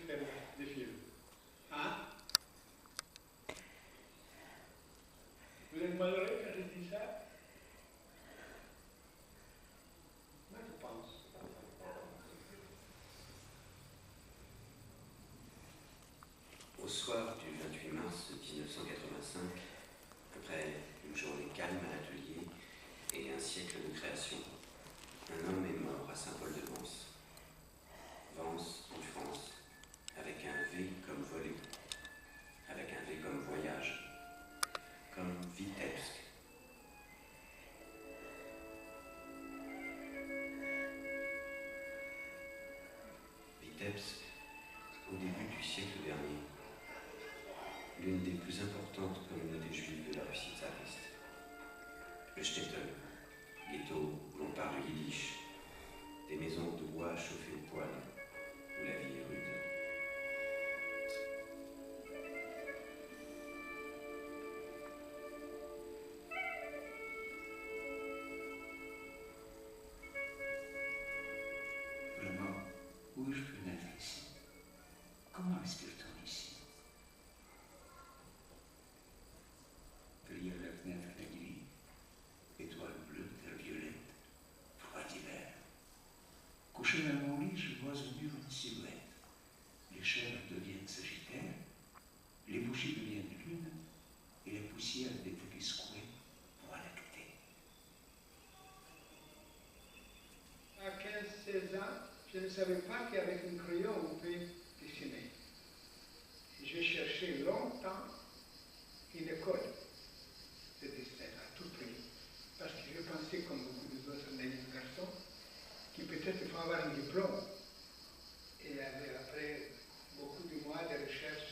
faire des films. Hein? Vous êtes malheureux quand je dis ça? Moi, je pense. Au soir du 28 mars 1985, après une journée calme à l'atelier et un siècle de création, un homme est mort à Saint-Paul-de-Vence. Vence, en France, avec un V comme volée, avec un V comme voyage, comme Vitebsk. Vitebsk, au début du siècle dernier, l'une des plus importantes communautés juives de la Russie tsariste. Le shtetl, ghetto où l'on parle yiddish, des maisons de bois chauffées au poêle, où la vie est rude. Vraiment, où je peux naître ici? Comment respire-t-on ici? Derrière la fenêtre, la grille, étoile bleue, terre violette, froid d'hiver. Couché dans mon lit, je vois au mur une silhouette. Les chèvres deviennent sagittaires, les bougies deviennent lune, et la poussière des tapis secoués voit lacter. À 15-16 ans, je ne savais pas qu'avec un crayon on peut dessiner. J'ai cherché longtemps une école de dessin à tout prix, parce que je pensais, comme beaucoup d'autres naïfs garçons, qu'il peut-être il faut avoir un diplôme. Et après beaucoup de mois de recherche,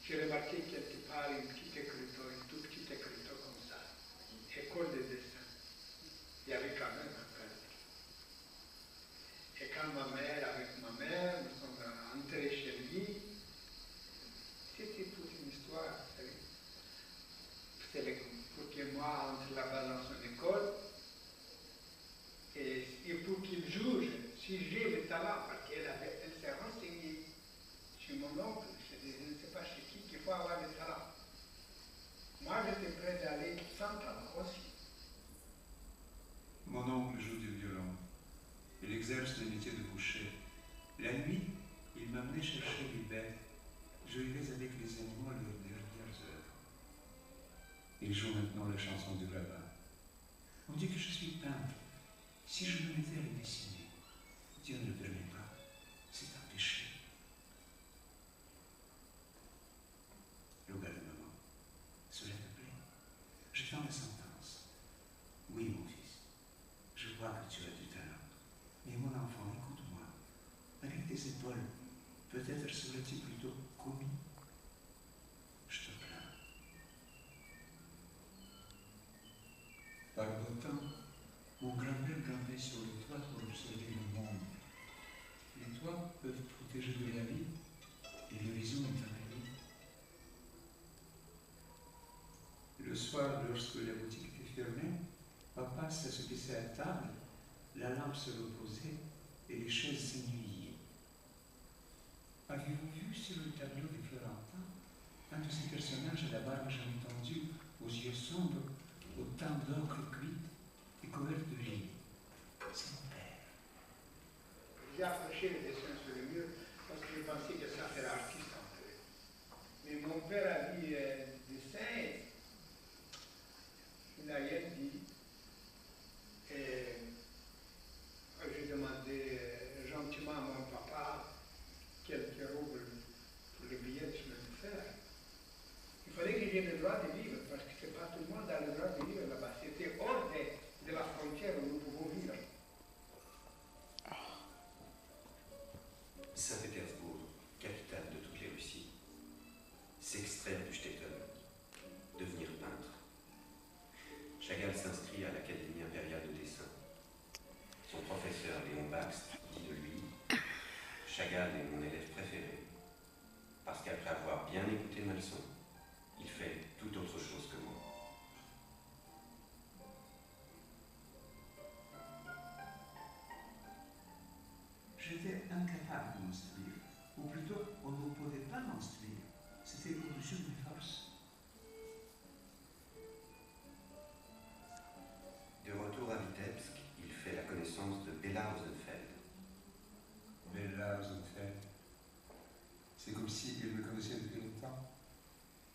j'ai remarqué quelque part une petite écriture, une toute petite écriture comme ça, école de dessin. Il y avait quand même un peu. Et quand avec ma mère, nous sommes entrés chez lui, c'était toute une histoire, vous savez. C'était pour que moi entre là-bas dans son école, et pour qu'il juge si j'ai le talent, parce elle s'est renseignée chez mon oncle, je ne sais pas chez qui, qu'il faut avoir le talent. Moi, j'étais prêt d'aller sans talent aussi. Mon oncle joue du violon. Il exerce le métier de boucher. La nuit, il m'amenait chercher les bêtes. Je vivais avec les animaux à leurs dernières heures. Il joue maintenant la chanson du rabbin. On dit que je suis peintre. Si je me mettais à les dessiner, Dieu ne le permet pas. C'est un péché. Le gouvernement, cela te plaît? Je tends la sentence. Oui, mon fils, je vois que tu as du talent. Mais mon enfant, écoute-moi. Avec tes épaules, peut-être serais-tu plutôt commis. Je te plains. Par beau temps, mon grand-père grimpait sur le toit pour observer le monde. Les toits peuvent protéger de la vie et l'horizon est ennuyé. Le soir, lorsque la boutique était fermée, papa s'assoupissait à table, la lampe se reposait et les chaises s'ennuyaient. Avez-vous vu sur le tableau de Florentin un de ces personnages à la barbe jamais tendue, aux yeux sombres, aux tempes d'ocre cuite et couvertes de rides? C'est mon père. J'ai approché le dessin sur le mur parce que je pensais que ça ferait artiste un peu. Mais mon père a dit dessin, il n'a rien dit. Et j'ai demandé gentiment à mon papa quelques roubles pour le billet de chemin de fer. Il fallait que j'aie le droit de vivre, parce que c'est pas tout le monde a le droit de vivre là-bas. C'était hors de la frontière où nous pouvons vivre.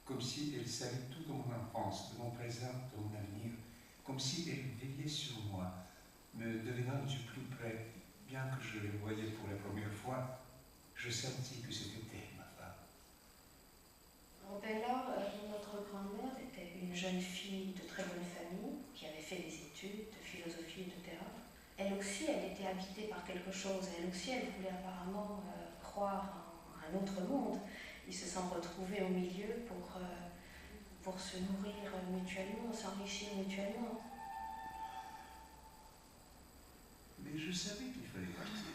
comme si elle savait tout de mon enfance, de mon présent, de mon avenir, comme si elle veillait sur moi, me devinant du plus près. Bien que je le voyais pour la première fois, je sentis que c'était elle, ma femme. Dès lors, notre grand-mère était une jeune fille de très bonne famille, qui avait fait des études de philosophie et de théâtre. Elle aussi, elle était habitée par quelque chose. Elle aussi, elle voulait apparemment croire en un autre monde. Ils se sont retrouvés au milieu pour se nourrir mutuellement, s'enrichir mutuellement. Mais je savais qu'il fallait partir.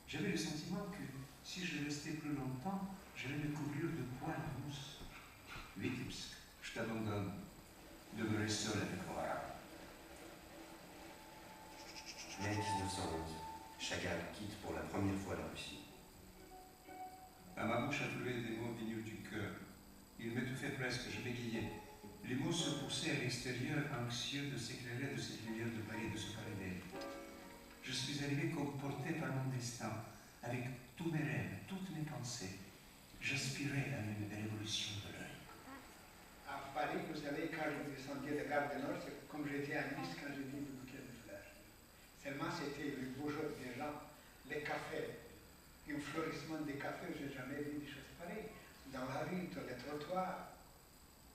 J'avais le sentiment que si je restais plus longtemps, j'allais me couvrir de poils de mousse. Vitebsk, je t'abandonne. Demeurer seul avec Laura. Mai 1911, Chagall quitte pour la première fois la Russie. À ma bouche affluaient des mots venus du cœur. Il m'étouffait presque, je bégayais. Les mots se poussaient à l'extérieur, anxieux de s'éclairer de cette lumière de Paris, de se parler d'elle. Je suis arrivé comme porté par mon destin, avec tous mes rêves, toutes mes pensées. J'aspirais à une révolution de l'œil. À Paris, vous savez, quand je descendais de Gare du Nord, c'est comme j'étais à Nice quand j'ai vu le bouquet de fleurs. Seulement, c'était le beau jour des gens, les cafés, un fleurissement des cafés, je n'ai jamais vu des choses pareilles. Dans la rue, dans les trottoirs.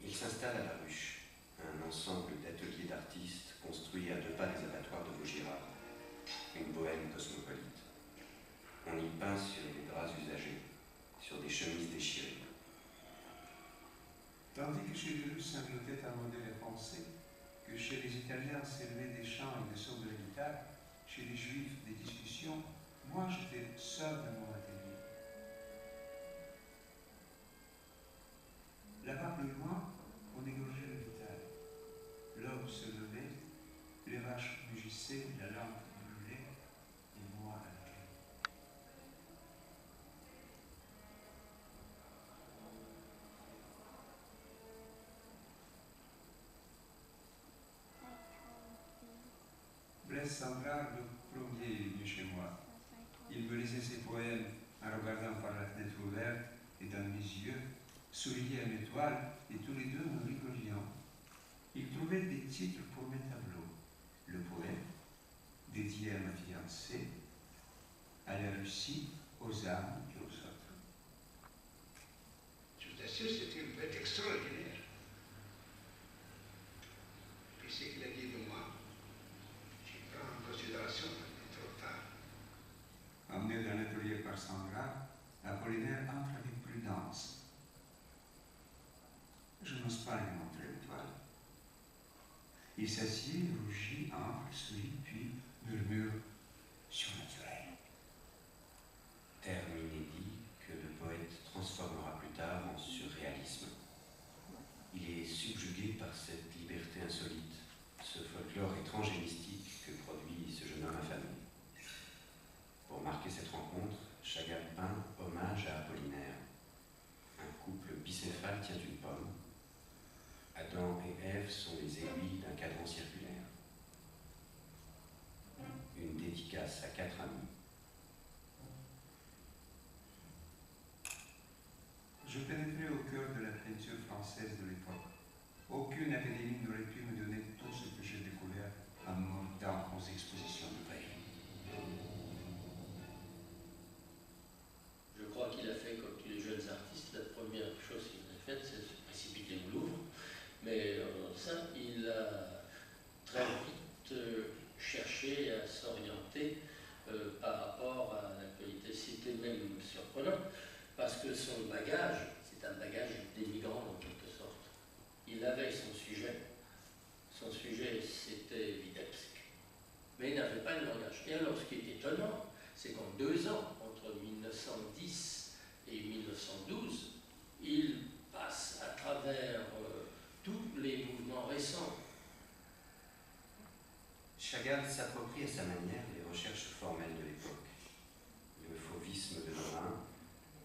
Il s'installe à la Ruche, un ensemble d'ateliers d'artistes construits à 2 pas des abattoirs de Vaugirard. Une bohème cosmopolite. On y peint sur des draps usagés, sur des chemises déchirées. Tandis que chez les Russes sanglotait un modèle foncé, que chez les Italiens s'élevaient des chants et des sons de la guitare, chez les Juifs des discussions, moi j'étais seul dans mon atelier. Là-bas plus loin, on égorgeait le vital. L'aube se levait, les vaches mugissaient, la lampe brûlait, et moi à la clé. Blaise Sandrard, le premier, est venu chez moi. Il me lisait ses poèmes en regardant par la fenêtre ouverte et dans mes yeux, souriait à mes toiles et tous les deux nous rigolions. Il trouvait des titres pour mes tableaux. Le poème, dédié à ma fiancée, à la Russie, aux âmes et aux autres. Je vous assure, c'était une bête extraordinaire. Puis ce qu'il a dit de moi, je prends en considération, mais trop tard. Emmené dans l'atelier par Sandra, Apollinaire entre avec prudence. Je n'ose pas lui montrer le toile. Il s'assied, rougit, entre, sourit, puis murmure surnaturel. Terme inédit que le poète transformera plus tard en surréalisme. Il est subjugué par cette liberté insolite, ce folklore étrange et mystique que produit ce jeune homme affamé. Pour marquer cette rencontre, Chagall peint hommage à Apollinaire. Un couple bicéphale tient une pomme. Adam et Ève sont les aiguilles d'un cadran circulaire. Une dédicace à 4 amis. Je pénétrais au cœur de la peinture française de l'époque. Aucune académie n'aurait pu me donner tout ce que j'ai découvert en mordant aux expositions de Paris. Je crois qu'il a fait comme tous les jeunes artistes. La première chose qu'il a faite, c'est de se précipiter au Louvre. Mais ça, il a très vite cherché à s'orienter par rapport à l'actualité. C'était même surprenant, parce que son bagage, c'est un bagage d'émigrant en quelque sorte. Il avait son sujet c'était Vitebsk, mais il n'avait pas le langage. Et alors ce qui est étonnant, c'est qu'en 2 ans, entre 1910 et 1912, il passe à travers tous les mouvements récents. Chagall s'approprie à sa manière les recherches formelles de l'époque. Le fauvisme de Derain,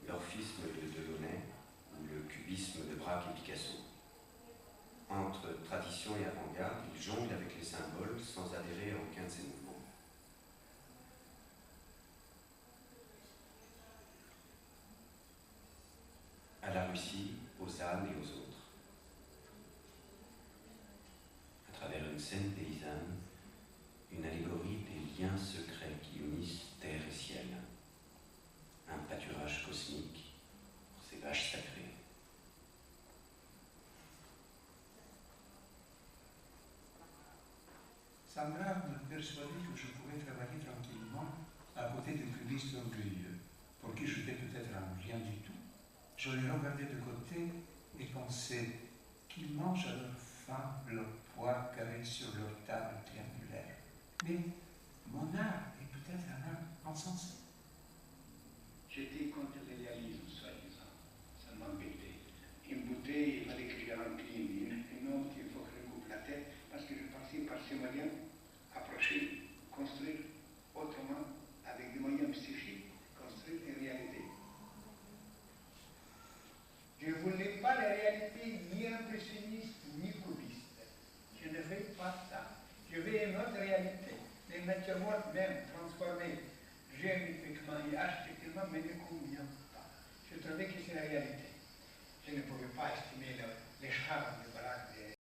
l'orphisme de Delaunay ou le cubisme de Braque et Picasso. Entre tradition et avant-garde, il jongle avec les symboles sans adhérer à aucun de ces mouvements. À la Russie, aux ânes et aux autres. scène paysanne, une allégorie des liens secrets qui unissent terre et ciel. Un pâturage cosmique pour ces vaches sacrées. Sandra me persuadait que je pourrais travailler tranquillement à côté de cubistes orgueilleux, pour qui je n'étais peut-être un rien du tout. Je les regardais de côté et pensais qu'ils mangent à leur faim leur poids carré sur leur table triangulaire. Mais mon art est peut-être un art insensé. J'étais contre le réalisme, soi-disant. Ça m'embêtait. Une bouteille, il fallait que je remplis une autre, il faut que je coupe la tête, parce que je pensais par ces moyens approcher, construire autrement, avec des moyens psychiques, construire une réalité. Je ne voulais pas la réalité ni impressionniste ni cubiste. Je ne veux pas ça. Je veux une autre réalité. Les natures même transformées géométriquement et architecturement ne me convient pas. Je trouvais que c'est la réalité. Je ne pouvais pas estimer les charmes